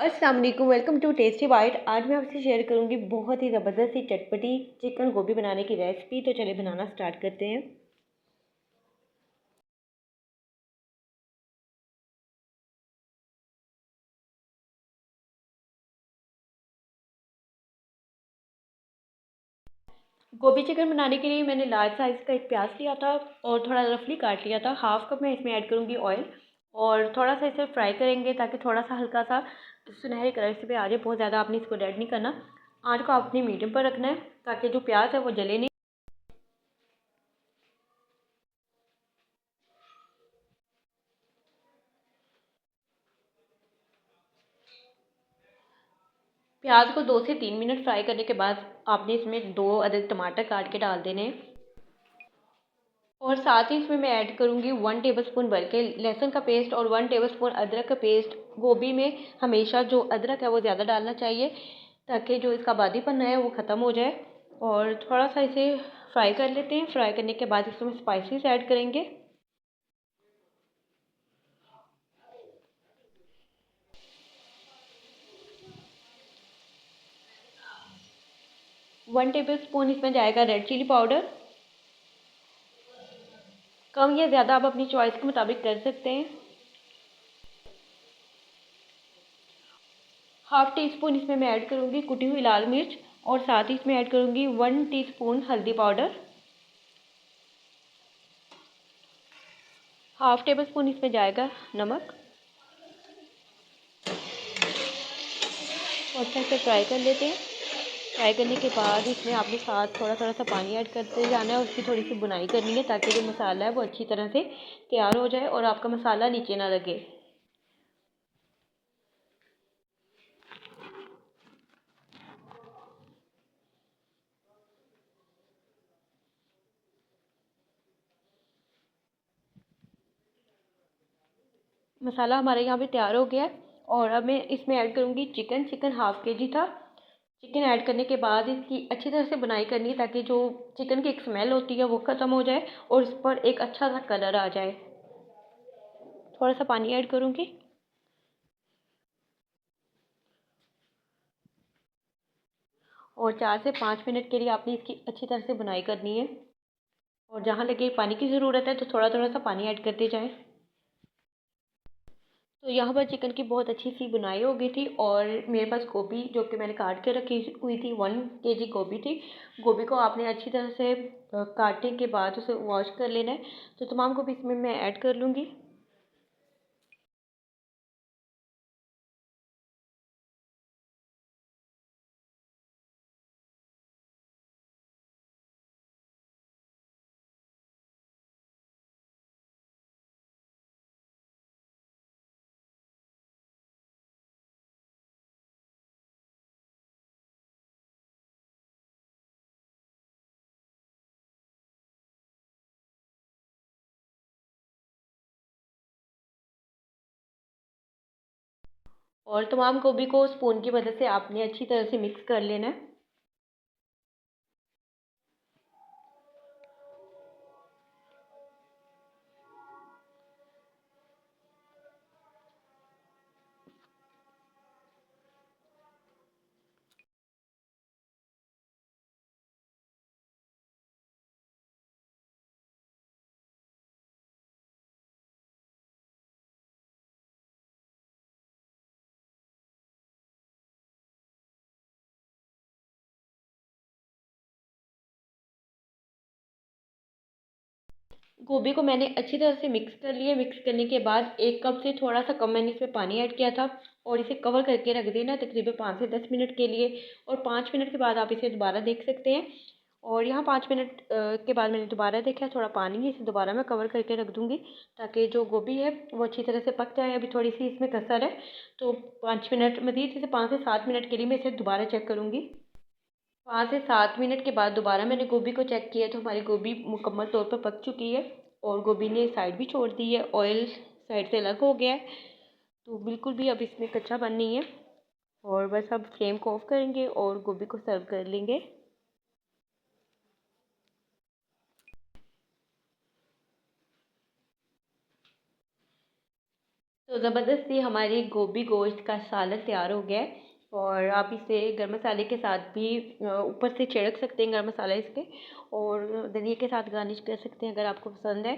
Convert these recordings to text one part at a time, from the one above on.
अस्सलाम वालेकुम, welcome to tasty bite. आज मैं आपसे शेयर करूंगी बहुत ही ज़बरदस्त सी चटपटी चिकन गोभी बनाने की रेसिपी। तो चलिए बनाना स्टार्ट करते हैं। गोभी चिकन बनाने के लिए मैंने लार्ज साइज़ का एक प्याज लिया था और थोड़ा रफली काट लिया था। हाफ कप मैं इसमें ऐड करूँगी ऑयल और थोड़ा सा इसे फ्राई करेंगे ताकि थोड़ा सा हल्का सा सुनहरे कलर से भी आ जाए। बहुत ज़्यादा आपने इसको रेड नहीं करना। आँच को आपने मीडियम पर रखना है ताकि जो प्याज है वो जले नहीं। प्याज को 2 से 3 मिनट फ्राई करने के बाद आपने इसमें 2 अदद टमाटर काट के डाल देने हैं। और साथ ही इसमें मैं ऐड करूँगी 1 टेबलस्पून भर के लहसुन का पेस्ट और 1 टेबलस्पून अदरक का पेस्ट। गोभी में हमेशा जो अदरक है वो ज़्यादा डालना चाहिए ताकि जो इसका बादीपन है वो ख़त्म हो जाए। और थोड़ा सा इसे फ्राई कर लेते हैं। फ्राई करने के बाद इसमें स्पाइसेस ऐड करेंगे। 1 टेबलस्पून इसमें जाएगा रेड चिली पाउडर। कम या ज़्यादा आप अपनी चॉइस के मुताबिक कर सकते हैं। हाफ़ टी स्पून इसमें मैं ऐड करूँगी कुटी हुई लाल मिर्च और साथ ही इसमें ऐड करूँगी 1 टीस्पून हल्दी पाउडर। हाफ़ टेबल स्पून इसमें जाएगा नमक और अच्छा से फ्राई कर लेते हैं। फ्राई करने के बाद इसमें आपने साथ थोड़ा थोड़ा सा पानी ऐड करते जाना है और उसकी थोड़ी सी बुनाई करनी है ताकि जो मसाला है वो अच्छी तरह से तैयार हो जाए और आपका मसाला नीचे ना लगे। मसाला हमारे यहाँ पे तैयार हो गया है और अब मैं इसमें ऐड करूँगी चिकन। चिकन हाफ़ के जी था। चिकन ऐड करने के बाद इसकी अच्छी तरह से बुनाई करनी है ताकि जो चिकन की एक स्मेल होती है वो ख़त्म हो जाए और इस पर एक अच्छा सा कलर आ जाए। थोड़ा सा पानी ऐड करूँगी और 4 से 5 मिनट के लिए आपने इसकी अच्छी तरह से बुनाई करनी है। और जहाँ लगे पानी की ज़रूरत है तो थोड़ा थोड़ा सा पानी ऐड करते जाएं। तो यहाँ पर चिकन की बहुत अच्छी सी बुनाई हो गई थी और मेरे पास गोभी जो कि मैंने काट के रखी हुई थी 1 केजी गोभी थी। गोभी को आपने अच्छी तरह से काटने के बाद उसे वॉश कर लेना है। तो तमाम गोभी इसमें मैं ऐड कर लूँगी। और तमाम गोभी को स्पून की मदद से आपने अच्छी तरह से मिक्स कर लेना है। गोभी को मैंने अच्छी तरह से मिक्स कर लिया। मिक्स करने के बाद 1 कप से थोड़ा सा कम मैंने इसमें पानी ऐड किया था और इसे कवर करके रख देना तकरीबन 5 से 10 मिनट के लिए। और 5 मिनट के बाद आप इसे दोबारा देख सकते हैं। और यहाँ 5 मिनट के बाद मैंने दोबारा देखा, थोड़ा पानी है, इसे दोबारा मैं कवर करके रख दूँगी ताकि जो गोभी है वो अच्छी तरह से पक जाए। अभी थोड़ी सी इसमें कसर है तो 5 मिनट मज़ीद, इसे 5 से 7 मिनट के लिए मैं इसे दोबारा चेक करूँगी। 5 से 7 मिनट के बाद दोबारा मैंने गोभी को चेक किया तो हमारी गोभी मुकम्मल तौर पर पक चुकी है और गोभी ने साइड भी छोड़ दी है, ऑयल साइड से अलग हो गया है। तो बिल्कुल भी अब इसमें कच्चापन नहीं है। और बस अब फ्लेम को ऑफ करेंगे और गोभी को सर्व कर लेंगे। तो ज़बरदस्ती हमारी गोभी गोश्त का सालन तैयार हो गया है। और आप इसे गरम मसाले के साथ भी ऊपर से छिड़क सकते हैं गरम मसाला इस पे, और धनिया के साथ गार्निश कर सकते हैं अगर आपको पसंद है।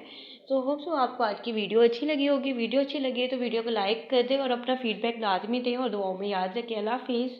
तो होप सो आपको आज की वीडियो अच्छी लगी होगी। वीडियो अच्छी लगी है तो वीडियो को लाइक कर दें और अपना फीडबैक लाजमी दें, और दुआओं में याद रखें। अल्लाह हाफिज़।